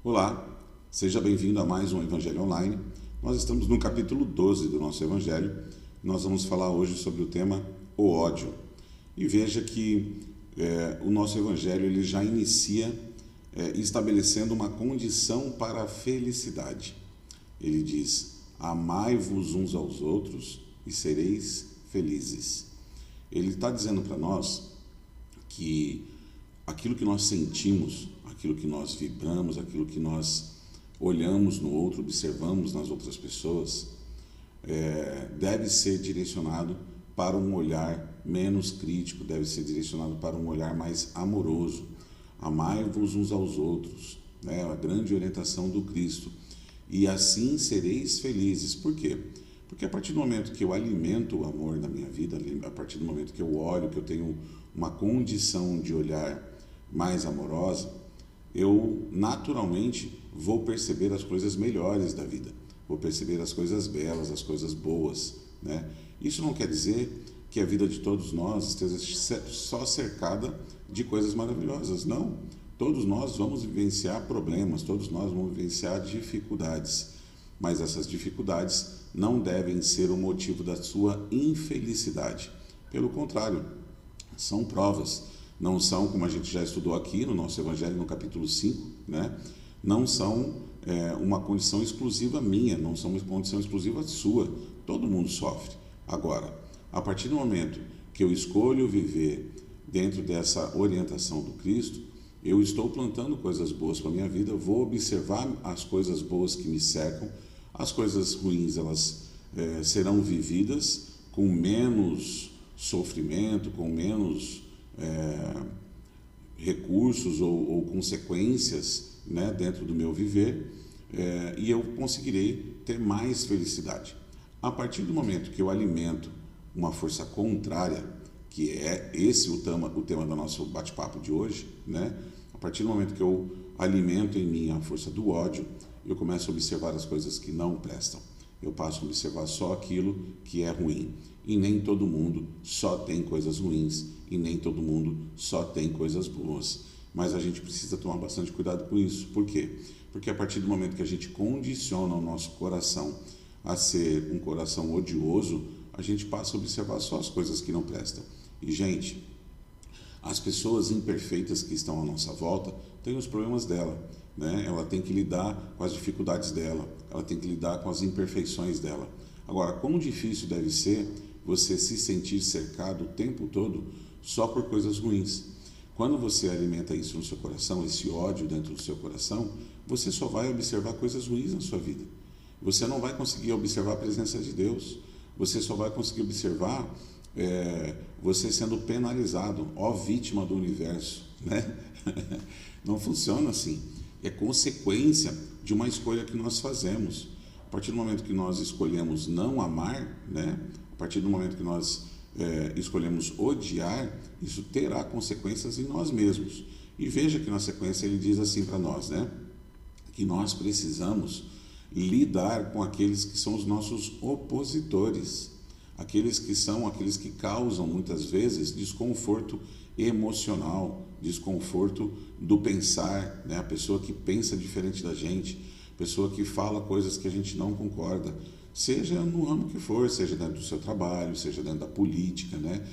Olá, seja bem-vindo a mais um Evangelho Online. Nós estamos no capítulo 12 do nosso Evangelho. Nós vamos falar hoje sobre o tema o ódio. E veja que o nosso Evangelho ele já inicia estabelecendo uma condição para a felicidade. Ele diz, amai-vos uns aos outros e sereis felizes. Ele está dizendo para nós que aquilo que nós sentimos, aquilo que nós vibramos, aquilo que nós olhamos no outro, observamos nas outras pessoas, deve ser direcionado para um olhar menos crítico, deve ser direcionado para um olhar mais amoroso. Amai-vos uns aos outros, né? A grande orientação do Cristo. E assim sereis felizes. Por quê? Porque a partir do momento que eu alimento o amor na minha vida, a partir do momento que eu olho, que eu tenho uma condição de olhar mais amorosa, eu naturalmente vou perceber as coisas melhores da vida, vou perceber as coisas belas, as coisas boas, né? Isso não quer dizer que a vida de todos nós esteja só cercada de coisas maravilhosas, não. Todos nós vamos vivenciar problemas, todos nós vamos vivenciar dificuldades, mas essas dificuldades não devem ser o motivo da sua infelicidade. Pelo contrário, são provas. Não são, como a gente já estudou aqui no nosso Evangelho, no capítulo 5, né? Não são uma condição exclusiva minha, não são uma condição exclusiva sua. Todo mundo sofre. Agora, a partir do momento que eu escolho viver dentro dessa orientação do Cristo, eu estou plantando coisas boas para a minha vida, vou observar as coisas boas que me cercam, as coisas ruins elas serão vividas com menos sofrimento, com menos recursos ou consequências, né, dentro do meu viver, e eu conseguirei ter mais felicidade. A partir do momento que eu alimento uma força contrária, que é esse o tema do nosso bate-papo de hoje, né? A partir do momento que eu alimento em mim a força do ódio, eu começo a observar as coisas que não prestam. Eu passo a observar só aquilo que é ruim. E nem todo mundo só tem coisas ruins, e nem todo mundo só tem coisas boas. Mas a gente precisa tomar bastante cuidado com isso. Por quê? Porque a partir do momento que a gente condiciona o nosso coração a ser um coração odioso, a gente passa a observar só as coisas que não prestam. E, gente, as pessoas imperfeitas que estão à nossa volta têm os problemas dela, né? Ela tem que lidar com as dificuldades dela, ela tem que lidar com as imperfeições dela. Agora, quão difícil deve ser você se sentir cercado o tempo todo só por coisas ruins. Quando você alimenta isso no seu coração, esse ódio dentro do seu coração, você só vai observar coisas ruins na sua vida. Você não vai conseguir observar a presença de Deus. Você só vai conseguir observar você sendo penalizado, ó vítima do universo, né? Não funciona assim. É consequência de uma escolha que nós fazemos. A partir do momento que nós escolhemos não amar, né? A partir do momento que nós escolhemos odiar, isso terá consequências em nós mesmos. E veja que na sequência ele diz assim para nós, né? Que nós precisamos lidar com aqueles que são os nossos opositores, aqueles que causam muitas vezes desconforto emocional, desconforto do pensar, né? A pessoa que pensa diferente da gente, pessoa que fala coisas que a gente não concorda, seja no ramo que for, seja dentro do seu trabalho, seja dentro da política, né?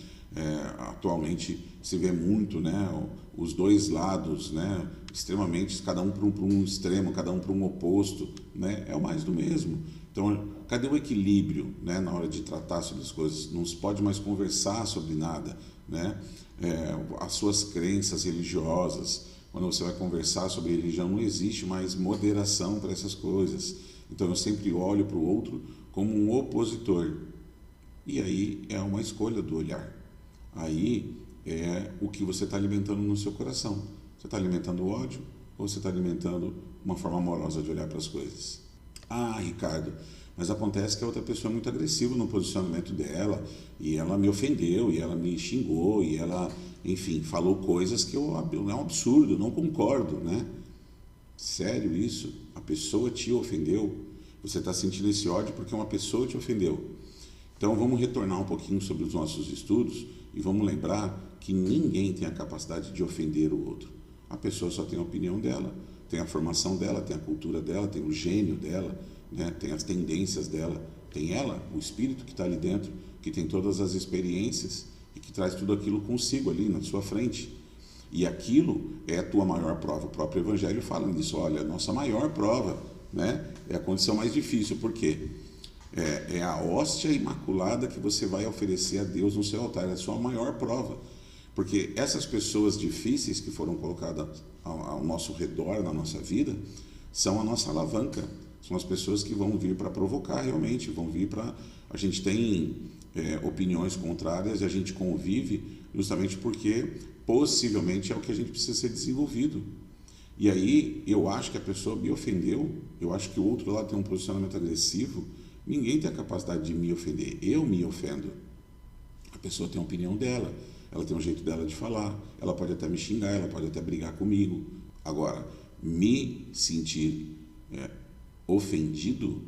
Atualmente se vê muito, né, os dois lados, né, extremamente, cada um para um extremo, cada um para um oposto, né, é o mais do mesmo. Então, cadê o equilíbrio, né, na hora de tratar sobre as coisas? Não se pode mais conversar sobre nada, né? As suas crenças religiosas, quando você vai conversar sobre religião, não existe mais moderação para essas coisas. Então, eu sempre olho para o outro como um opositor. E aí é uma escolha do olhar. Aí é o que você está alimentando no seu coração. Você está alimentando o ódio ou você está alimentando uma forma amorosa de olhar para as coisas? Ah, Ricardo, mas acontece que a outra pessoa é muito agressiva no posicionamento dela e ela me ofendeu, e ela me xingou, e ela, enfim, falou coisas que é um absurdo, não concordo, né? Sério isso? A pessoa te ofendeu? Você está sentindo esse ódio porque uma pessoa te ofendeu. Então vamos retornar um pouquinho sobre os nossos estudos e vamos lembrar que ninguém tem a capacidade de ofender o outro. A pessoa só tem a opinião dela, tem a formação dela, tem a cultura dela, tem o gênio dela, né? Tem as tendências dela, tem ela, o espírito que está ali dentro, que tem todas as experiências e que traz tudo aquilo consigo ali na sua frente. E aquilo é a tua maior prova. O próprio Evangelho fala nisso. Olha, a nossa maior prova, né, é a condição mais difícil. Por quê? É a hóstia imaculada que você vai oferecer a Deus no seu altar. É a sua maior prova. Porque essas pessoas difíceis que foram colocadas ao nosso redor, na nossa vida, são a nossa alavanca. São as pessoas que vão vir para provocar realmente, vão vir para... A gente tem opiniões contrárias e a gente convive justamente porque possivelmente é o que a gente precisa ser desenvolvido. E aí eu acho que a pessoa me ofendeu, eu acho que o outro lado tem um posicionamento agressivo, ninguém tem a capacidade de me ofender, eu me ofendo. A pessoa tem a opinião dela, ela tem um jeito dela de falar, ela pode até me xingar, ela pode até brigar comigo. Agora, me sentir ofendido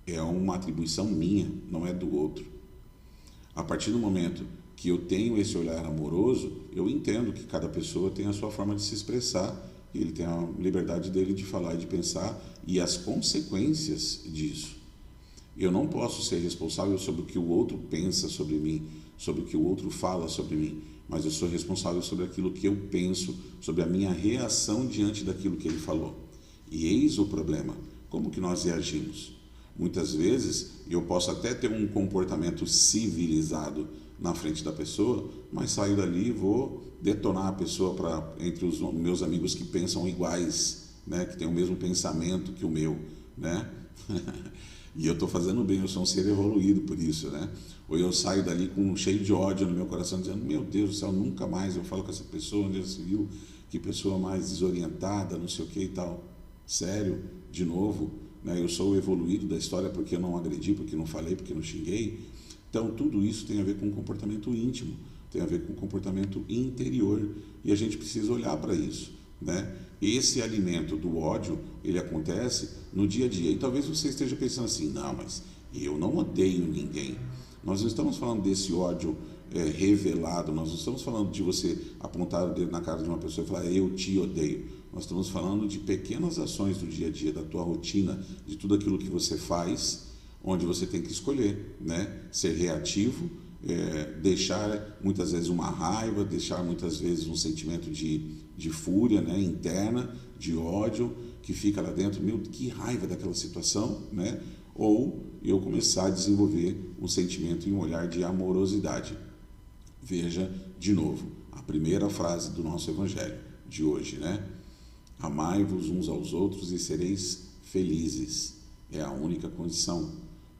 é uma atribuição minha, não é do outro. A partir do momento que eu tenho esse olhar amoroso, eu entendo que cada pessoa tem a sua forma de se expressar, e ele tem a liberdade dele de falar e de pensar, e as consequências disso. Eu não posso ser responsável sobre o que o outro pensa sobre mim, sobre o que o outro fala sobre mim, mas eu sou responsável sobre aquilo que eu penso, sobre a minha reação diante daquilo que ele falou. E eis o problema, como que nós reagimos? Muitas vezes eu posso até ter um comportamento civilizado na frente da pessoa, mas saio dali e vou detonar a pessoa entre os meus amigos que pensam iguais, né? Que têm o mesmo pensamento que o meu, né? E eu estou fazendo bem, eu sou um ser evoluído por isso, né? Ou eu saio dali cheio de ódio no meu coração, dizendo, meu Deus do céu, nunca mais eu falo com essa pessoa, onde já se viu, que pessoa mais desorientada, não sei o que e tal. Sério, de novo, né? Eu sou o evoluído da história porque eu não agredi, porque não falei, porque não xinguei. Então, tudo isso tem a ver com um comportamento íntimo, tem a ver com um comportamento interior, e a gente precisa olhar para isso, né? Esse alimento do ódio, ele acontece no dia a dia, e talvez você esteja pensando assim, não, mas eu não odeio ninguém. Nós não estamos falando desse ódio revelado, nós não estamos falando de você apontar o dedo na cara de uma pessoa e falar, eu te odeio. Nós estamos falando de pequenas ações do dia a dia, da tua rotina, de tudo aquilo que você faz, onde você tem que escolher, né? Ser reativo, deixar muitas vezes uma raiva, deixar muitas vezes um sentimento de fúria, né? Interna, de ódio, que fica lá dentro, meu, que raiva daquela situação, né? Ou eu começar a desenvolver um sentimento e um olhar de amorosidade. Veja, de novo, a primeira frase do nosso Evangelho de hoje, né? Amai-vos uns aos outros e sereis felizes. É a única condição.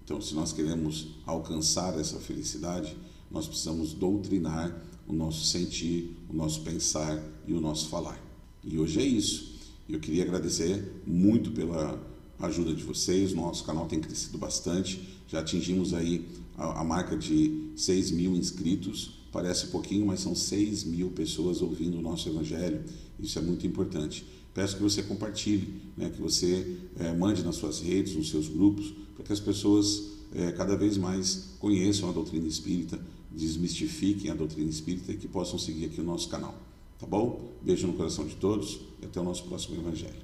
Então, se nós queremos alcançar essa felicidade, nós precisamos doutrinar o nosso sentir, o nosso pensar e o nosso falar. E hoje é isso. Eu queria agradecer muito pela ajuda de vocês. Nosso canal tem crescido bastante. Já atingimos aí a marca de 6.000 inscritos. Parece pouquinho, mas são 6.000 pessoas ouvindo o nosso Evangelho. Isso é muito importante. Peço que você compartilhe, né, que você mande nas suas redes, nos seus grupos, para que as pessoas cada vez mais conheçam a doutrina espírita, desmistifiquem a doutrina espírita e que possam seguir aqui o nosso canal. Tá bom? Beijo no coração de todos e até o nosso próximo Evangelho.